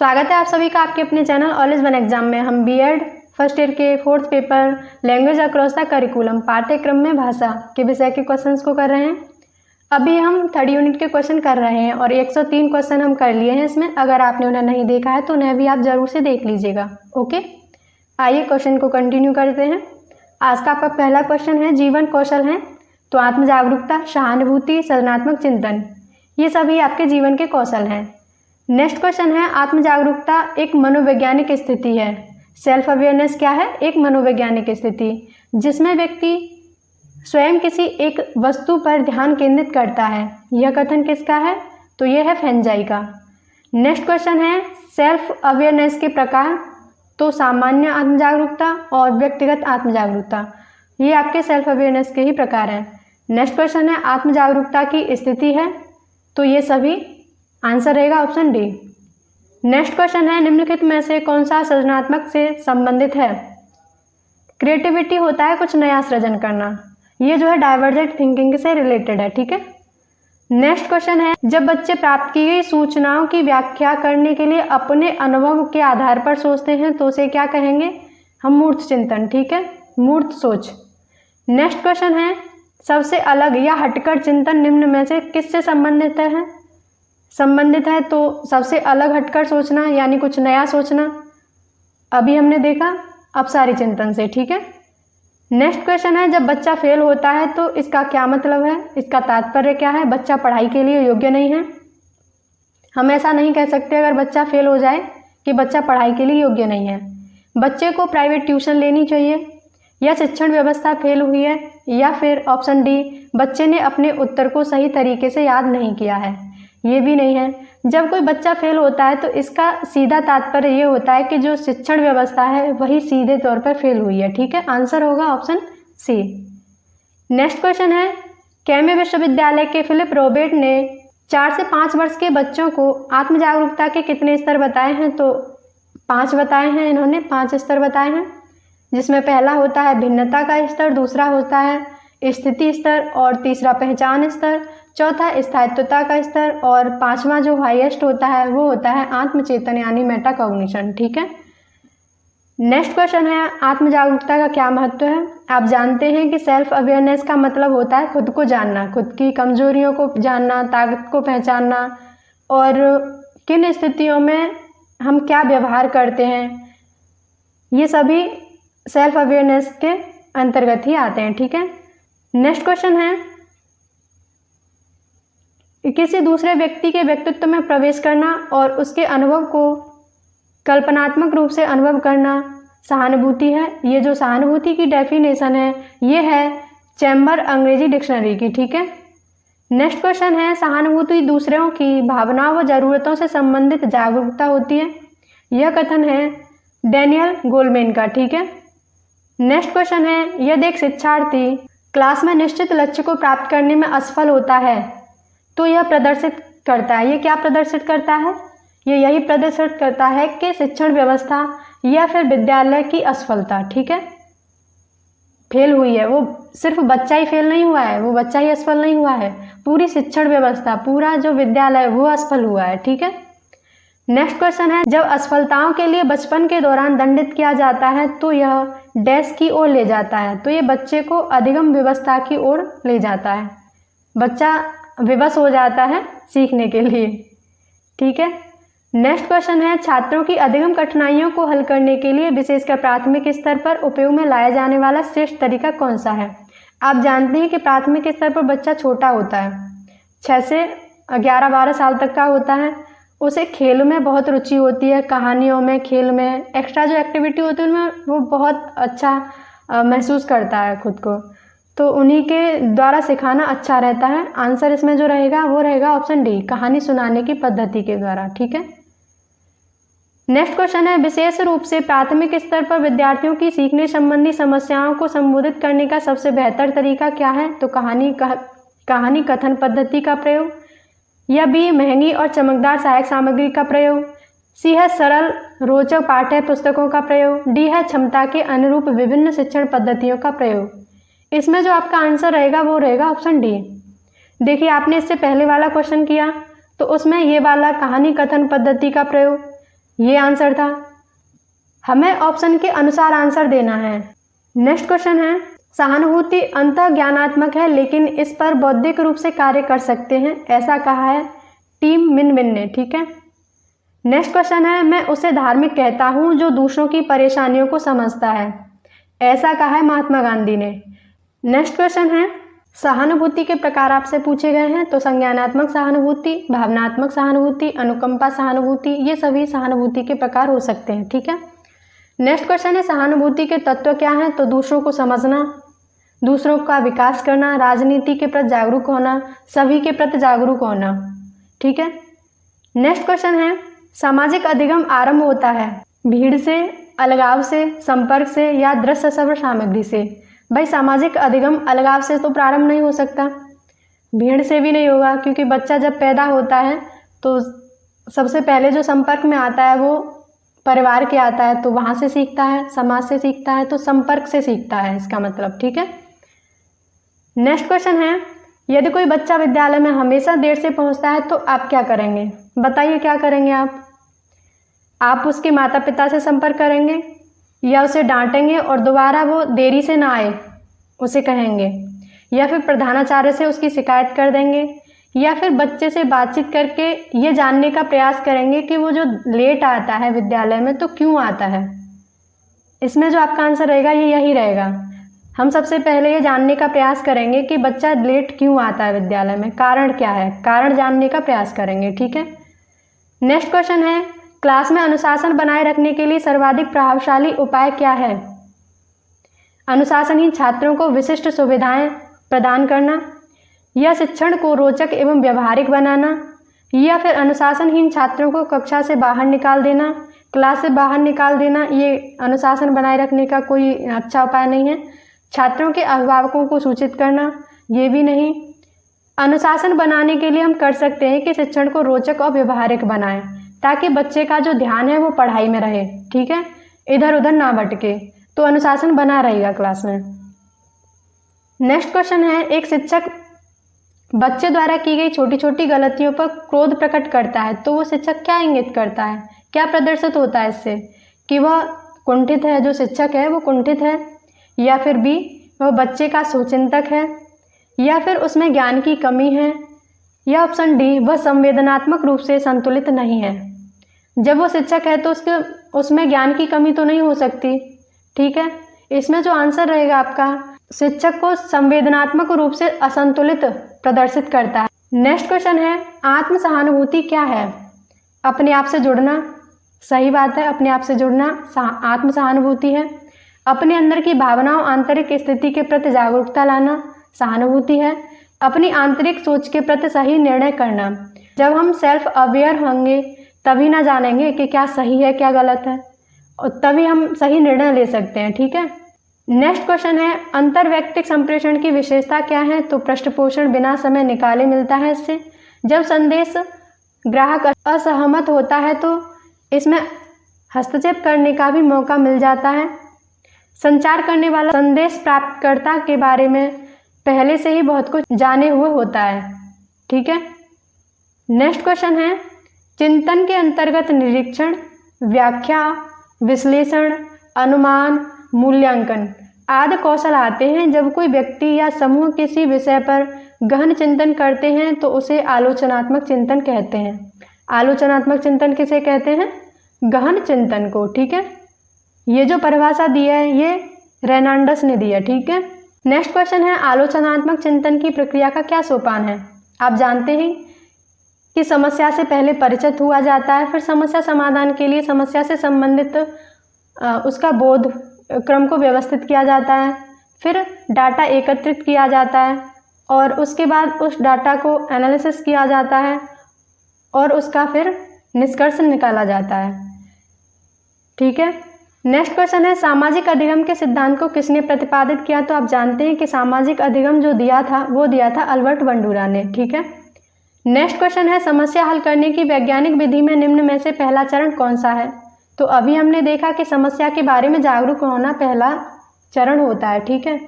स्वागत है आप सभी का आपके अपने channel all is one exam में। हम बीएड फर्स्ट ईयर के 4th paper language across the curriculum पाठ्यक्रम में भाषा के विषय के क्वेश्चंस को कर रहे हैं। अभी हम 3rd यूनिट के क्वेश्चन कर रहे हैं और 103 क्वेश्चन हम कर लिए हैं इसमें। अगर आपने उन्हें नहीं देखा है तो उन्हें भी आप ज़रूर से देख लीजिएगा। ओके, आइए क्वेश्चन को कंटिन्यू करते हैं। आज का आपका पहला क्वेश्चन है जीवन कौशल है तो आत्म जागरूकता, सहानुभूति, सृजनात्मक चिंतन, ये सभी आपके जीवन के कौशल हैं। नेक्स्ट क्वेश्चन है आत्म जागरूकता एक मनोवैज्ञानिक स्थिति है। सेल्फ अवेयरनेस क्या है? एक मनोवैज्ञानिक स्थिति जिसमें व्यक्ति स्वयं किसी एक वस्तु पर ध्यान केंद्रित करता है। यह कथन किसका है? तो यह है फेंजाई का। नेक्स्ट क्वेश्चन है सेल्फ अवेयरनेस के प्रकार, तो सामान्य आत्म जागरूकता और व्यक्तिगत आत्म जागरूकता, ये आपके सेल्फ अवेयरनेस के ही प्रकार हैं। नेक्स्ट क्वेश्चन है आत्म जागरूकता की स्थिति है, तो ये सभी आंसर रहेगा ऑप्शन डी। नेक्स्ट क्वेश्चन है निम्नलिखित में से कौन सा सृजनात्मक से संबंधित है? क्रिएटिविटी होता है कुछ नया सृजन करना, ये जो है डाइवर्जेंट थिंकिंग से रिलेटेड है। ठीक है। नेक्स्ट क्वेश्चन है जब बच्चे प्राप्त की गई सूचनाओं की व्याख्या करने के लिए अपने अनुभव के आधार पर सोचते हैं तो उसे क्या कहेंगे? हम मूर्त चिंतन। ठीक है, मूर्त सोच। नेक्स्ट क्वेश्चन है सबसे अलग या हटकर चिंतन निम्न में से किससे संबंधित है? तो सबसे अलग हटकर सोचना यानी कुछ नया सोचना, अभी हमने देखा अपसारी चिंतन से। ठीक है। नेक्स्ट क्वेश्चन है जब बच्चा फेल होता है तो इसका क्या मतलब है? इसका तात्पर्य क्या है? बच्चा पढ़ाई के लिए योग्य नहीं है। हम ऐसा नहीं कह सकते अगर बच्चा फेल हो जाए कि बच्चा पढ़ाई के लिए योग्य नहीं है। बच्चे को प्राइवेट ट्यूशन लेनी चाहिए, या शिक्षण व्यवस्था फेल हुई है, या फिर ऑप्शन डी बच्चे ने अपने उत्तर को सही तरीके से याद नहीं किया है, ये भी नहीं है। जब कोई बच्चा फेल होता है तो इसका सीधा तात्पर्य ये होता है कि जो शिक्षण व्यवस्था है वही सीधे तौर पर फेल हुई है। ठीक है, आंसर होगा ऑप्शन सी। नेक्स्ट क्वेश्चन है कैम्ब्रिज विश्वविद्यालय के फिलिप रॉबर्ट ने 4 से 5 वर्ष के बच्चों को आत्म जागरूकता के कितने स्तर बताए हैं? तो 5 बताए हैं इन्होंने, 5 स्तर बताए हैं, जिसमें पहला होता है भिन्नता का स्तर, दूसरा होता है स्थिति स्तर, और तीसरा पहचान स्तर, चौथा स्थायित्वता का स्तर, और 5वां जो हाईएस्ट होता है वो होता है आत्मचेतन यानी मेटाकॉग्निशन। ठीक है। नेक्स्ट क्वेश्चन है आत्म जागरूकता का क्या महत्व है? आप जानते हैं कि सेल्फ अवेयरनेस का मतलब होता है खुद को जानना, खुद की कमजोरियों को जानना, ताकत को पहचानना, और किन स्थितियों में हम क्या व्यवहार करते हैं, ये सभी सेल्फ अवेयरनेस के अंतर्गत ही आते हैं। ठीक है। नेक्स्ट क्वेश्चन है किसी दूसरे व्यक्ति के व्यक्तित्व में प्रवेश करना और उसके अनुभव को कल्पनात्मक रूप से अनुभव करना सहानुभूति है। ये जो सहानुभूति की डेफिनेशन है ये है चैम्बर अंग्रेजी डिक्शनरी की। ठीक है। नेक्स्ट क्वेश्चन है सहानुभूति दूसरों की भावनाओं व जरूरतों से संबंधित जागरूकता होती है, यह कथन है डैनियल गोलमैन का। ठीक है। नेक्स्ट क्वेश्चन है यदि एक शिक्षार्थी क्लास में निश्चित लक्ष्य को प्राप्त करने में असफल होता है तो यह प्रदर्शित करता है, ये क्या प्रदर्शित करता है? ये यही प्रदर्शित करता है कि शिक्षण व्यवस्था या फिर विद्यालय की असफलता। ठीक है, फेल हुई है, वो सिर्फ बच्चा ही फेल नहीं हुआ है, वो बच्चा ही असफल नहीं हुआ है, पूरी शिक्षण व्यवस्था, पूरा जो विद्यालय वो असफल हुआ है। ठीक है। नेक्स्ट क्वेश्चन है जब असफलताओं के लिए बचपन के दौरान दंडित किया जाता है तो यह डैश की ओर ले जाता है, तो ये बच्चे को अधिगम व्यवस्था की ओर ले जाता है, बच्चा विवश हो जाता है सीखने के लिए। ठीक है। नेक्स्ट क्वेश्चन है छात्रों की अधिगम कठिनाइयों को हल करने के लिए विशेषकर प्राथमिक स्तर पर उपयोग में लाया जाने वाला श्रेष्ठ तरीका कौन सा है? आप जानते हैं कि प्राथमिक स्तर पर बच्चा छोटा होता है, 6 से 11-12 साल तक का होता है, उसे खेल में बहुत रुचि होती है, कहानियों में, खेल में, एक्स्ट्रा जो एक्टिविटी होती है उनमें वो बहुत अच्छा महसूस करता है खुद को, तो उन्हीं के द्वारा सिखाना अच्छा रहता है। आंसर इसमें जो रहेगा वो रहेगा ऑप्शन डी, कहानी सुनाने की पद्धति के द्वारा। ठीक है। नेक्स्ट क्वेश्चन है विशेष रूप से प्राथमिक स्तर पर विद्यार्थियों की सीखने संबंधी समस्याओं को संबोधित करने का सबसे बेहतर तरीका क्या है? तो कहानी कथन पद्धति का प्रयोग, या बी महंगी और चमकदार सहायक सामग्री का प्रयोग, सी है सरल रोचक पाठ्य पुस्तकों का प्रयोग, डी है क्षमता के अनुरूप विभिन्न शिक्षण पद्धतियों का प्रयोग। इसमें जो आपका आंसर रहेगा वो रहेगा ऑप्शन डी। देखिए आपने इससे पहले वाला क्वेश्चन किया तो उसमें ये वाला कहानी कथन पद्धति का प्रयोग, ये आंसर था। हमें ऑप्शन के अनुसार आंसर देना है। नेक्स्ट क्वेश्चन है, सहानुभूति अंतः ज्ञानात्मक है लेकिन इस पर बौद्धिक रूप से कार्य कर सकते हैं, ऐसा कहा है टीम मिनविन ने। ठीक है। नेक्स्ट क्वेश्चन है, मैं उसे धार्मिक कहता हूँ जो दूसरों की परेशानियों को समझता है, ऐसा कहा है महात्मा गांधी ने। नेक्स्ट क्वेश्चन है, सहानुभूति के प्रकार आपसे पूछे गए हैं, तो संज्ञानात्मक सहानुभूति, भावनात्मक सहानुभूति, अनुकंपा सहानुभूति, ये सभी सहानुभूति के प्रकार हो सकते हैं। ठीक है। नेक्स्ट क्वेश्चन है, सहानुभूति के तत्व क्या हैं, तो दूसरों को समझना, दूसरों का विकास करना, राजनीति के प्रति जागरूक होना, सभी के प्रति जागरूक होना। ठीक है। नेक्स्ट क्वेश्चन है, सामाजिक अधिगम आरंभ होता है भीड़ से, अलगाव से, संपर्क से या दृश्य श्रवण सामग्री से। भाई सामाजिक अधिगम अलगाव से तो प्रारंभ नहीं हो सकता, भीड़ से भी नहीं होगा, क्योंकि बच्चा जब पैदा होता है तो सबसे पहले जो संपर्क में आता है वो परिवार के आता है, तो वहाँ से सीखता है, समाज से सीखता है, तो संपर्क से सीखता है इसका मतलब। ठीक है। नेक्स्ट क्वेश्चन है, यदि कोई बच्चा विद्यालय में हमेशा देर से पहुँचता है तो आप क्या करेंगे? बताइए क्या करेंगे आप उसके माता पिता से संपर्क करेंगे या उसे डांटेंगे और दोबारा वो देरी से ना आए उसे कहेंगे, या फिर प्रधानाचार्य से उसकी शिकायत कर देंगे, या फिर बच्चे से बातचीत करके ये जानने का प्रयास करेंगे कि वो जो लेट आता है विद्यालय में तो क्यों आता है। इसमें जो आपका आंसर रहेगा ये यही रहेगा। हम सबसे पहले ये जानने का प्रयास करेंगे कि बच्चा लेट क्यों आता है विद्यालय में, कारण क्या है, कारण जानने का प्रयास करेंगे। ठीक है। नेक्स्ट क्वेश्चन है, क्लास में अनुशासन बनाए रखने के लिए सर्वाधिक प्रभावशाली उपाय क्या है? अनुशासनहीन छात्रों को विशिष्ट सुविधाएं प्रदान करना, या शिक्षण को रोचक एवं व्यवहारिक बनाना, या फिर अनुशासनहीन छात्रों को कक्षा से बाहर निकाल देना, क्लास से बाहर निकाल देना। ये अनुशासन बनाए रखने का कोई अच्छा उपाय नहीं है। छात्रों के अभिभावकों को सूचित करना, ये भी नहीं। अनुशासन बनाने के लिए हम कर सकते हैं कि शिक्षण को रोचक और व्यवहारिक बनाएं, ताकि बच्चे का जो ध्यान है वो पढ़ाई में रहे। ठीक है, इधर उधर ना भटके, तो अनुशासन बना रहेगा क्लास में। नेक्स्ट क्वेश्चन है, एक शिक्षक बच्चे द्वारा की गई छोटी छोटी गलतियों पर क्रोध प्रकट करता है, तो वो शिक्षक क्या इंगित करता है, क्या प्रदर्शित होता है इससे? कि वह कुंठित है, जो शिक्षक है वो कुंठित है, या फिर बी वह बच्चे का सुचिंतक है, या फिर उसमें ज्ञान की कमी है, या ऑप्शन डी वह संवेदनात्मक रूप से संतुलित नहीं है। जब वो शिक्षक है तो उसमें ज्ञान की कमी तो नहीं हो सकती। ठीक है, इसमें जो आंसर रहेगा आपका, शिक्षक को संवेदनात्मक रूप से असंतुलित प्रदर्शित करता है। नेक्स्ट क्वेश्चन है, आत्म सहानुभूति क्या है? अपने आप से जुड़ना, सही बात है, अपने आप से जुड़ना आत्म सहानुभूति है। अपने अंदर की भावनाओं, आंतरिक स्थिति के प्रति जागरूकता लाना सहानुभूति है। अपनी आंतरिक सोच के प्रति सही निर्णय करना, जब हम सेल्फ अवेयर होंगे तभी ना जानेंगे कि क्या सही है क्या गलत है, और तभी हम सही निर्णय ले सकते हैं। ठीक है। नेक्स्ट क्वेश्चन है, अंतर्वैयक्तिक संप्रेषण की विशेषता क्या है? तो पृष्ठपोषण बिना समय निकाले मिलता है इससे। जब संदेश ग्राहक असहमत होता है तो इसमें हस्तक्षेप करने का भी मौका मिल जाता है। संचार करने वाला संदेश प्राप्तकर्ता के बारे में पहले से ही बहुत कुछ जाने हुए होता है। ठीक है। नेक्स्ट क्वेश्चन है, चिंतन के अंतर्गत निरीक्षण, व्याख्या, विश्लेषण, अनुमान, मूल्यांकन आदि कौशल आते हैं। जब कोई व्यक्ति या समूह किसी विषय पर गहन चिंतन करते हैं तो उसे आलोचनात्मक चिंतन कहते हैं। आलोचनात्मक चिंतन किसे कहते हैं? गहन चिंतन को। ठीक है, ये जो परिभाषा दी है ये रेनांडस ने दी है। ठीक है। नेक्स्ट क्वेश्चन है, आलोचनात्मक चिंतन की प्रक्रिया का क्या सोपान है? आप जानते हैं कि समस्या से पहले परिचित हुआ जाता है, फिर समस्या समाधान के लिए समस्या से संबंधित उसका बोध क्रम को व्यवस्थित किया जाता है, फिर डाटा एकत्रित किया जाता है और उसके बाद उस डाटा को एनालिसिस किया जाता है और उसका फिर निष्कर्ष निकाला जाता है। ठीक है। नेक्स्ट क्वेश्चन है, सामाजिक अधिगम के सिद्धांत को किसने प्रतिपादित किया? तो आप जानते हैं कि सामाजिक अधिगम जो दिया था वो दिया था अल्बर्ट बंडूरा ने। ठीक है। नेक्स्ट क्वेश्चन है, समस्या हल करने की वैज्ञानिक विधि में निम्न में से पहला चरण कौन सा है? तो अभी हमने देखा कि समस्या के बारे में जागरूक होना पहला चरण होता है। ठीक है।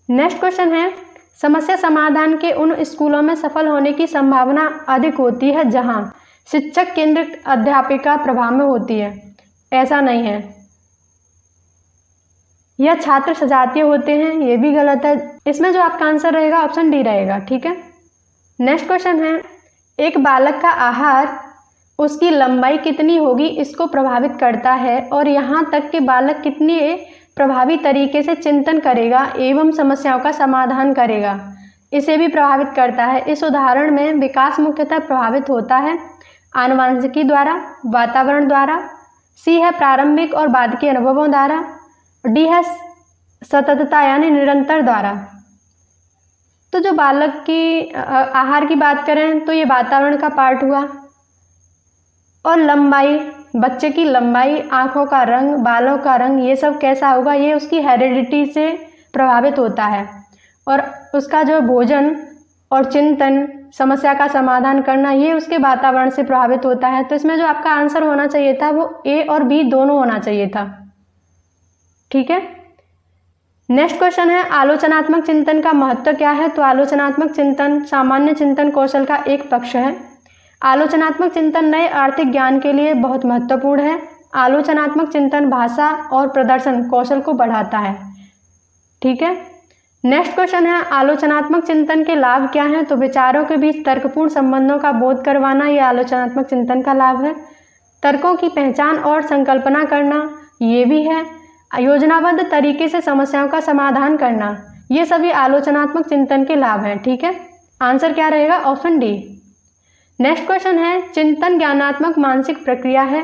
नेक्स्ट क्वेश्चन है, समस्या समाधान के उन स्कूलों में सफल होने की संभावना अधिक होती है जहां शिक्षक केंद्रित अध्यापिका प्रभाव में होती है, ऐसा नहीं है। यह छात्र सजातीय होते हैं, ये भी गलत है। इसमें जो आपका आंसर रहेगा ऑप्शन डी रहेगा, ठीक है। नेक्स्ट क्वेश्चन है, एक बालक का आहार उसकी लंबाई कितनी होगी इसको प्रभावित करता है, और यहाँ तक कि बालक कितनी प्रभावी तरीके से चिंतन करेगा एवं समस्याओं का समाधान करेगा, इसे भी प्रभावित करता है। इस उदाहरण में विकास मुख्यतः प्रभावित होता है आनुवंशिकी द्वारा, वातावरण द्वारा, सी है प्रारंभिक और बाद के अनुभवों द्वारा, डी है सततता यानी निरंतर द्वारा। तो जो बालक की आहार की बात करें तो ये वातावरण का पार्ट हुआ, और लंबाई, बच्चे की लंबाई, आँखों का रंग, बालों का रंग, ये सब कैसा होगा, ये उसकी हेरिडिटी से प्रभावित होता है। और उसका जो भोजन और चिंतन, समस्या का समाधान करना, ये उसके वातावरण से प्रभावित होता है। तो इसमें जो आपका आंसर होना चाहिए था वो ए और बी दोनों होना चाहिए था, ठीक है। नेक्स्ट क्वेश्चन है, आलोचनात्मक चिंतन का महत्व क्या है। तो आलोचनात्मक चिंतन सामान्य चिंतन कौशल का एक पक्ष है। आलोचनात्मक चिंतन नए आर्थिक ज्ञान के लिए बहुत महत्वपूर्ण है। आलोचनात्मक चिंतन भाषा और प्रदर्शन कौशल को बढ़ाता है, ठीक है। नेक्स्ट क्वेश्चन है, आलोचनात्मक चिंतन के लाभ क्या हैं। तो विचारों के बीच तर्कपूर्ण संबंधों का बोध करवाना, ये आलोचनात्मक चिंतन का लाभ है। तर्कों की पहचान और संकल्पना करना, ये भी है। योजनाबद्ध तरीके से समस्याओं का समाधान करना, ये सभी आलोचनात्मक चिंतन के लाभ हैं, ठीक है। आंसर क्या रहेगा, ऑप्शन डी। नेक्स्ट क्वेश्चन है, चिंतन ज्ञानात्मक मानसिक प्रक्रिया है।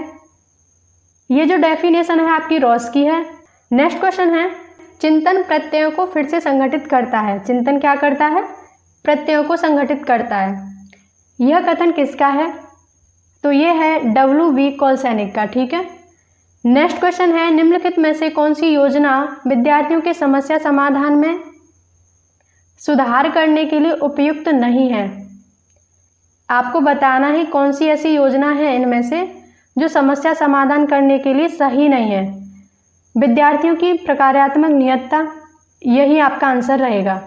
ये जो डेफिनेशन है आपकी रॉस की है। नेक्स्ट क्वेश्चन है, चिंतन प्रत्ययों को फिर से संगठित करता है। चिंतन क्या करता है, प्रत्ययों को संगठित करता है। यह कथन किसका है, तो ये है W.V. कोलसैनिक का, ठीक है। नेक्स्ट क्वेश्चन है, निम्नलिखित में से कौन सी योजना विद्यार्थियों के समस्या समाधान में सुधार करने के लिए उपयुक्त नहीं है। आपको बताना है कौन सी ऐसी योजना है इनमें से जो समस्या समाधान करने के लिए सही नहीं है। विद्यार्थियों की प्रकार्यात्मक नियतता, यही आपका आंसर रहेगा।